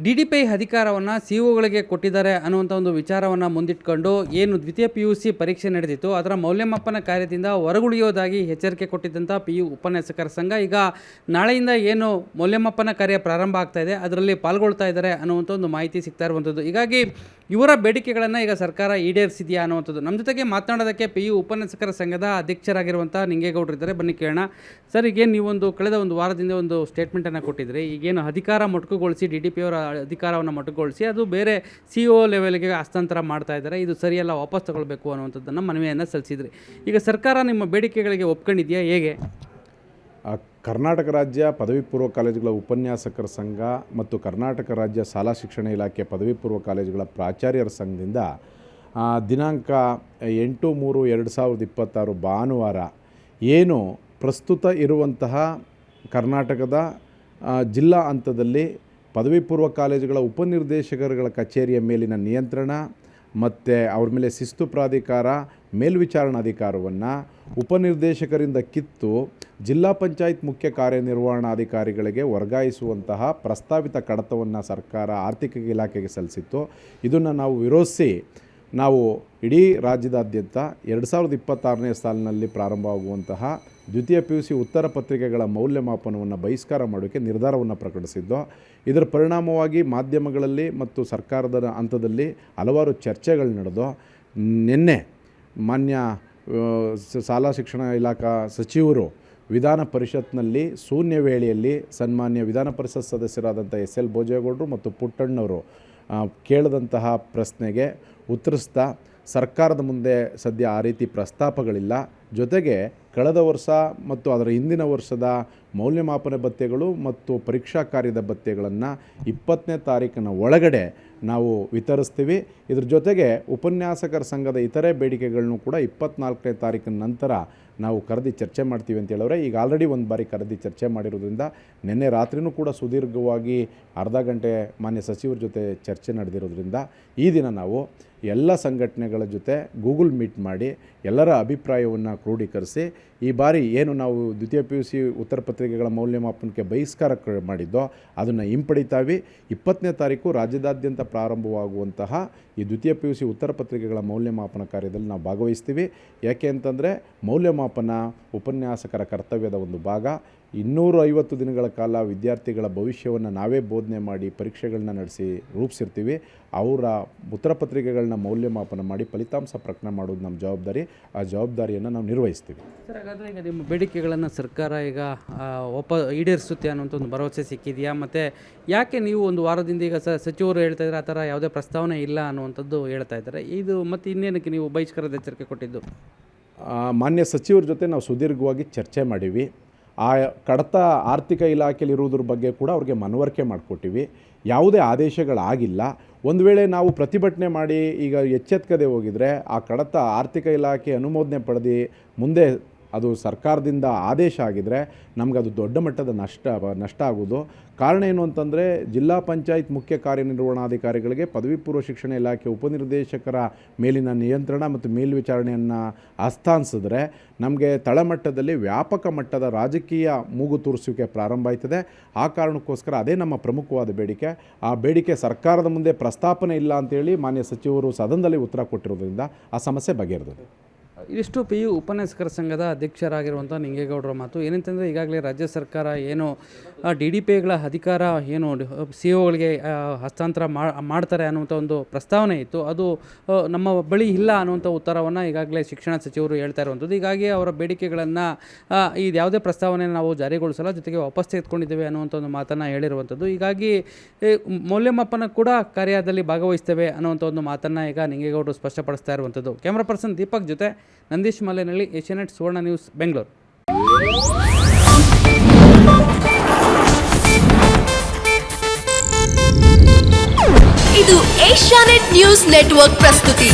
DDPI ಅಧಿಕಾರವನ್ನು ಸಿಇಒಗಳಿಗೆ ಕೊಟ್ಟಿದ್ದಾರೆ ಅನ್ನುವಂಥ ಒಂದು ವಿಚಾರವನ್ನು ಮುಂದಿಟ್ಕೊಂಡು ಏನು ದ್ವಿತೀಯ PUC ಪರೀಕ್ಷೆ ನಡೆದಿತ್ತು ಅದರ ಮೌಲ್ಯಮಾಪನ ಕಾರ್ಯದಿಂದ ಹೊರಗುಳಿಯೋದಾಗಿ ಎಚ್ಚರಿಕೆ ಕೊಟ್ಟಿದ್ದಂಥ PU ಉಪನ್ಯಾಸಕರ ಸಂಘ ಈಗ ನಾಳೆಯಿಂದ ಏನು ಮೌಲ್ಯಮಾಪನ ಕಾರ್ಯ ಪ್ರಾರಂಭ ಆಗ್ತಾ ಇದೆ ಅದರಲ್ಲಿ ಪಾಲ್ಗೊಳ್ತಾ ಇದ್ದಾರೆ ಅನ್ನುವಂಥ ಒಂದು ಮಾಹಿತಿ ಸಿಗ್ತಾ ಇರುವಂಥದ್ದು. ಹೀಗಾಗಿ ಇವರ ಬೇಡಿಕೆಗಳನ್ನು ಈಗ ಸರ್ಕಾರ ಈಡೇರಿಸಿದೆಯಾ ಅನ್ನುವಂಥದ್ದು. ನಮ್ಮ ಜೊತೆಗೆ ಮಾತನಾಡೋದಕ್ಕೆ PU ಉಪನ್ಯಾಸಕರ ಸಂಘದ ಅಧ್ಯಕ್ಷರಾಗಿರುವಂಥ ನಿಂಗೇಗೌಡರಿದ್ದಾರೆ. ಬನ್ನಿ ಕೇಳೋಣ. ಸರ್, ಈಗೇನು ನೀವೊಂದು ಕಳೆದ ಒಂದು ವಾರದಿಂದ ಒಂದು ಸ್ಟೇಟ್ಮೆಂಟನ್ನು ಕೊಟ್ಟಿದ್ರಿ. ಈಗೇನು ಅಧಿಕಾರ ಮೊಟಕುಗೊಳಿಸಿ DDPI ಅವರ ಅಧಿಕಾರವನ್ನು ಮೊಟಕುಗೊಳಿಸಿ ಅದು ಬೇರೆ CEO ಲೆವೆಲ್ಗೆ ಹಸ್ತಾಂತರ ಮಾಡ್ತಾ ಇದ್ದಾರೆ, ಇದು ಸರಿಯಲ್ಲ, ವಾಪಸ್ ತಗೊಳ್ಬೇಕು ಅನ್ನುವಂಥದ್ದನ್ನು ಮನವಿಯನ್ನು ಸಲ್ಲಿಸಿದ್ರಿ. ಈಗ ಸರ್ಕಾರ ನಿಮ್ಮ ಬೇಡಿಕೆಗಳಿಗೆ ಒಪ್ಕೊಂಡಿದೆಯಾ, ಹೇಗೆ? ಕರ್ನಾಟಕ ರಾಜ್ಯ ಪದವಿ ಪೂರ್ವ ಕಾಲೇಜುಗಳ ಉಪನ್ಯಾಸಕರ ಸಂಘ ಮತ್ತು ಕರ್ನಾಟಕ ರಾಜ್ಯ ಶಾಲಾ ಶಿಕ್ಷಣ ಇಲಾಖೆ ಪದವಿ ಪೂರ್ವ ಕಾಲೇಜುಗಳ ಪ್ರಾಚಾರ್ಯರ ಸಂಘದಿಂದ ದಿನಾಂಕ 8/3/2026 ಭಾನುವಾರ ಏನು ಪ್ರಸ್ತುತ ಇರುವಂತಹ ಕರ್ನಾಟಕದ ಜಿಲ್ಲಾ ಹಂತದಲ್ಲಿ ಪದವಿ ಪೂರ್ವ ಕಾಲೇಜುಗಳ ಉಪನಿರ್ದೇಶಕರುಗಳ ಕಚೇರಿಯ ಮೇಲಿನ ನಿಯಂತ್ರಣ ಮತ್ತು ಅವ್ರ ಮೇಲೆ ಶಿಸ್ತು ಪ್ರಾಧಿಕಾರ ಮೇಲ್ವಿಚಾರಣಾಧಿಕಾರವನ್ನು ಉಪನಿರ್ದೇಶಕರಿಂದ ಕಿತ್ತು ಜಿಲ್ಲಾ ಪಂಚಾಯತ್ ಮುಖ್ಯ ಕಾರ್ಯನಿರ್ವಹಣಾಧಿಕಾರಿಗಳಿಗೆ ವರ್ಗಾಯಿಸುವಂತಹ ಪ್ರಸ್ತಾವಿತ ಕಡತವನ್ನು ಸರ್ಕಾರ ಆರ್ಥಿಕ ಇಲಾಖೆಗೆ ಸಲ್ಲಿಸಿತ್ತು. ಇದನ್ನು ನಾವು ವಿರೋಧಿಸಿ ನಾವು ಇಡೀ ರಾಜ್ಯದಾದ್ಯಂತ 2026ನೇ ಸಾಲಿನಲ್ಲಿ ಪ್ರಾರಂಭವಾಗುವಂತಹ ದ್ವಿತೀಯ PUC ಉತ್ತರ ಪತ್ರಿಕೆಗಳ ಮೌಲ್ಯಮಾಪನವನ್ನು ಬಹಿಷ್ಕಾರ ಮಾಡೋಕ್ಕೆ ನಿರ್ಧಾರವನ್ನು ಪ್ರಕಟಿಸಿದ್ದು. ಇದರ ಪರಿಣಾಮವಾಗಿ ಮಾಧ್ಯಮಗಳಲ್ಲಿ ಮತ್ತು ಸರ್ಕಾರದ ಹಂತದಲ್ಲಿ ಹಲವಾರು ಚರ್ಚೆಗಳು ನಡೆದು ನಿನ್ನೆ ಮಾನ್ಯ ಶಾಲಾ ಶಿಕ್ಷಣ ಇಲಾಖಾ ಸಚಿವರು ವಿಧಾನ ಪರಿಷತ್ನಲ್ಲಿ ಶೂನ್ಯ ವೇಳೆಯಲ್ಲಿ ಸನ್ಮಾನ್ಯ ವಿಧಾನ ಪರಿಷತ್ ಸದಸ್ಯರಾದಂಥ SL ಭೋಜೇಗೌಡರು ಮತ್ತು ಪುಟ್ಟಣ್ಣವರು ಕೇಳಿದಂತಹ ಪ್ರಶ್ನೆಗೆ ಉತ್ತರಿಸ್ತಾ ಸರ್ಕಾರದ ಮುಂದೆ ಸದ್ಯ ಆ ರೀತಿ ಪ್ರಸ್ತಾಪಗಳಿಲ್ಲ, ಜೊತೆಗೆ ಕಳೆದ ವರ್ಷ ಮತ್ತು ಅದರ ಹಿಂದಿನ ವರ್ಷದ ಮೌಲ್ಯಮಾಪನ ಭತ್ಯೆಗಳು ಮತ್ತು ಪರೀಕ್ಷಾ ಕಾರ್ಯದ ಭತ್ಯೆಗಳನ್ನು 20ನೇ ತಾರೀಕಿನ ಒಳಗಡೆ ನಾವು ವಿತರಿಸ್ತೀವಿ. ಇದ್ರ ಜೊತೆಗೆ ಉಪನ್ಯಾಸಕರ ಸಂಘದ ಇತರೆ ಬೇಡಿಕೆಗಳನ್ನು ಕೂಡ 24ನೇ ತಾರೀಕಿನ ನಂತರ ನಾವು ಕರೆದಿ ಚರ್ಚೆ ಮಾಡ್ತೀವಿ ಅಂತ ಹೇಳಿದ್ರೆ, ಈಗ ಆಲ್ರೆಡಿ ಒಂದು ಬಾರಿ ಕರೆದಿ ಚರ್ಚೆ ಮಾಡಿರೋದ್ರಿಂದ ನಿನ್ನೆ ರಾತ್ರಿನೂ ಕೂಡ ಸುದೀರ್ಘವಾಗಿ ಅರ್ಧ ಗಂಟೆ ಮಾನ್ಯ ಸಚಿವರ ಜೊತೆ ಚರ್ಚೆ ನಡೆದಿರೋದ್ರಿಂದ ಈ ದಿನ ನಾವು ಎಲ್ಲ ಸಂಘಟನೆಗಳ ಜೊತೆ ಗೂಗಲ್ ಮೀಟ್ ಮಾಡಿ ಎಲ್ಲರ ಅಭಿಪ್ರಾಯವನ್ನು ಕ್ರೋಢೀಕರಿಸಿ ಈ ಬಾರಿ ಏನು ನಾವು ದ್ವಿತೀಯ PUC ಉತ್ತರ ಪತ್ರಿಕೆಗಳ ಮೌಲ್ಯಮಾಪನಕ್ಕೆ ಬಹಿಷ್ಕಾರ ಮಾಡಿದ್ದೋ ಅದನ್ನು ಹಿಂಪಡಿತಾವಿ. 20ನೇ ತಾರೀಕು ರಾಜ್ಯದಾದ್ಯಂತ ಪ್ರಾರಂಭವಾಗುವಂತಹ ಈ ದ್ವಿತೀಯ PUC ಉತ್ತರ ಪತ್ರಿಕೆಗಳ ಮೌಲ್ಯಮಾಪನ ಕಾರ್ಯದಲ್ಲಿ ನಾವು ಭಾಗವಹಿಸ್ತೀವಿ. ಯಾಕೆ ಅಂತಂದರೆ ಮೌಲ್ಯಮಾಪನ ಉಪನ್ಯಾಸಕರ ಕರ್ತವ್ಯದ ಒಂದು ಭಾಗ. 250 ದಿನಗಳ ಕಾಲ ವಿದ್ಯಾರ್ಥಿಗಳ ಭವಿಷ್ಯವನ್ನು ನಾವೇ ಬೋಧನೆ ಮಾಡಿ ಪರೀಕ್ಷೆಗಳನ್ನ ನಡೆಸಿ ರೂಪಿಸಿರ್ತೀವಿ. ಅವರ ಉತ್ತರ ಪತ್ರಿಕೆಗಳನ್ನ ಮೌಲ್ಯಮಾಪನ ಮಾಡಿ ಫಲಿತಾಂಶ ಪ್ರಕಟ ಮಾಡೋದು ನಮ್ಮ ಜವಾಬ್ದಾರಿ. ಆ ಜವಾಬ್ದಾರಿಯನ್ನು ನಾವು ನಿರ್ವಹಿಸ್ತೀವಿ. ಸರ್, ಹಾಗಾದರೆ ಈಗ ನಿಮ್ಮ ಬೇಡಿಕೆಗಳನ್ನು ಸರ್ಕಾರ ಈಗ ಈಡೇರಿಸುತ್ತೆ ಅನ್ನೋಂಥ ಒಂದು ಭರವಸೆ ಸಿಕ್ಕಿದೆಯಾ? ಮತ್ತು ಯಾಕೆ ನೀವು ಒಂದು ವಾರದಿಂದ ಈಗ ಸಚಿವರು ಹೇಳ್ತಾ ಇದ್ದಾರೆ ಆ ಥರ ಯಾವುದೇ ಪ್ರಸ್ತಾವನೆ ಇಲ್ಲ ಅನ್ನುವಂಥದ್ದು ಹೇಳ್ತಾ ಇದ್ದಾರೆ, ಇದು ಮತ್ತು ಇನ್ನೇನಕ್ಕೆ ನೀವು ಬಹಿಷ್ಕಾರದ ಎಚ್ಚರಿಕೆ ಕೊಟ್ಟಿದ್ದು? ಮಾನ್ಯ ಸಚಿವರ ಜೊತೆ ನಾವು ಸುದೀರ್ಘವಾಗಿ ಚರ್ಚೆ ಮಾಡೀವಿ. ಆ ಕಡತ ಆರ್ಥಿಕ ಇಲಾಖೆಯಲ್ಲಿರುವುದ್ರ ಬಗ್ಗೆ ಕೂಡ ಅವ್ರಿಗೆ ಮನವರಿಕೆ ಮಾಡಿಕೊಟ್ಟಿವಿ. ಯಾವುದೇ ಆದೇಶಗಳಾಗಿಲ್ಲ. ಒಂದು ವೇಳೆ ನಾವು ಪ್ರತಿಭಟನೆ ಮಾಡಿ ಈಗ ಎಚ್ಚೆತ್ಕದೆ ಹೋಗಿದರೆ ಆ ಕಡತ ಆರ್ಥಿಕ ಇಲಾಖೆ ಅನುಮೋದನೆ ಪಡೆದು ಮುಂದೆ ಅದು ಸರ್ಕಾರದಿಂದ ಆದೇಶ ಆಗಿದರೆ ನಮ್ಗೆ ಅದು ದೊಡ್ಡ ಮಟ್ಟದ ನಷ್ಟ ಆಗೋದು. ಕಾರಣ ಏನು ಅಂತಂದರೆ ಜಿಲ್ಲಾ ಪಂಚಾಯತ್ ಮುಖ್ಯ ಕಾರ್ಯನಿರ್ವಹಣಾಧಿಕಾರಿಗಳಿಗೆ ಪದವಿ ಪೂರ್ವ ಶಿಕ್ಷಣ ಇಲಾಖೆ ಉಪನಿರ್ದೇಶಕರ ಮೇಲಿನ ನಿಯಂತ್ರಣ ಮತ್ತು ಮೇಲ್ವಿಚಾರಣೆಯನ್ನು ಹಸ್ತಾಂತರಿಸಿದ್ರೆ ನಮಗೆ ತಳಮಟ್ಟದಲ್ಲಿ ವ್ಯಾಪಕ ಮಟ್ಟದ ರಾಜಕೀಯ ಮೂಗು ತೂರಿಸುವಿಕೆ ಪ್ರಾರಂಭ ಆಯ್ತದೆ. ಆ ಕಾರಣಕ್ಕೋಸ್ಕರ ಅದೇ ನಮ್ಮ ಪ್ರಮುಖವಾದ ಬೇಡಿಕೆ. ಆ ಬೇಡಿಕೆ ಸರ್ಕಾರದ ಮುಂದೆ ಪ್ರಸ್ತಾಪನೆ ಇಲ್ಲ ಅಂತೇಳಿ ಮಾನ್ಯ ಸಚಿವರು ಸದನದಲ್ಲಿ ಉತ್ತರ ಕೊಟ್ಟಿರೋದ್ರಿಂದ ಆ ಸಮಸ್ಯೆ ಬಗೆಹರಿದಿದೆ. ಇದಿಷ್ಟು PU ಉಪನ್ಯಾಸಕರ ಸಂಘದ ಅಧ್ಯಕ್ಷರಾಗಿರುವಂಥ ನಿಂಗೇಗೌಡರ ಮಾತು. ಏನಂತಂದರೆ ಈಗಾಗಲೇ ರಾಜ್ಯ ಸರ್ಕಾರ ಏನು DDPIಗಳ ಅಧಿಕಾರ ಏನು CEOಗಳಿಗೆ ಹಸ್ತಾಂತರ ಮಾಡ್ತಾರೆ ಅನ್ನುವಂಥ ಒಂದು ಪ್ರಸ್ತಾವನೆ ಇತ್ತು, ಅದು ನಮ್ಮ ಬಳಿ ಇಲ್ಲ ಅನ್ನುವಂಥ ಉತ್ತರವನ್ನು ಈಗಾಗಲೇ ಶಿಕ್ಷಣ ಸಚಿವರು ಹೇಳ್ತಾ ಇರುವಂಥದ್ದು. ಹೀಗಾಗಿ ಅವರ ಬೇಡಿಕೆಗಳನ್ನು ಇದು ಯಾವುದೇ ಪ್ರಸ್ತಾವನೆ ನಾವು ಜಾರಿಗೊಳಿಸಲ್ಲ, ಜೊತೆಗೆ ವಾಪಸ್ ತೆಗೆದುಕೊಂಡಿದ್ದೇವೆ ಅನ್ನುವಂಥ ಒಂದು ಮಾತನ್ನು ಹೇಳಿರುವಂಥದ್ದು. ಹೀಗಾಗಿ ಮೌಲ್ಯಮಾಪನ ಕೂಡ ಕಾರ್ಯದಲ್ಲಿ ಭಾಗವಹಿಸ್ತೇವೆ ಅನ್ನುವಂಥ ಒಂದು ಮಾತನ್ನು ಈಗ ನಿಂಗೇಗೌಡರು ಸ್ಪಷ್ಟಪಡಿಸ್ತಾ ಇರುವಂಥದ್ದು. ಕ್ಯಾಮ್ರಾ ಪರ್ಸನ್ ದೀಪಕ್ ಜೊತೆ ನಂದೀಶ್ ಮಲೆನಹಳ್ಳಿ, ಏಷ್ಯಾನೆಟ್ ಸುವರ್ಣ ನ್ಯೂಸ್, ಬೆಂಗಳೂರು. ಇದು ಏಷ್ಯಾನೆಟ್ ನ್ಯೂಸ್ ನೆಟ್ವರ್ಕ್ ಪ್ರಸ್ತುತಿ.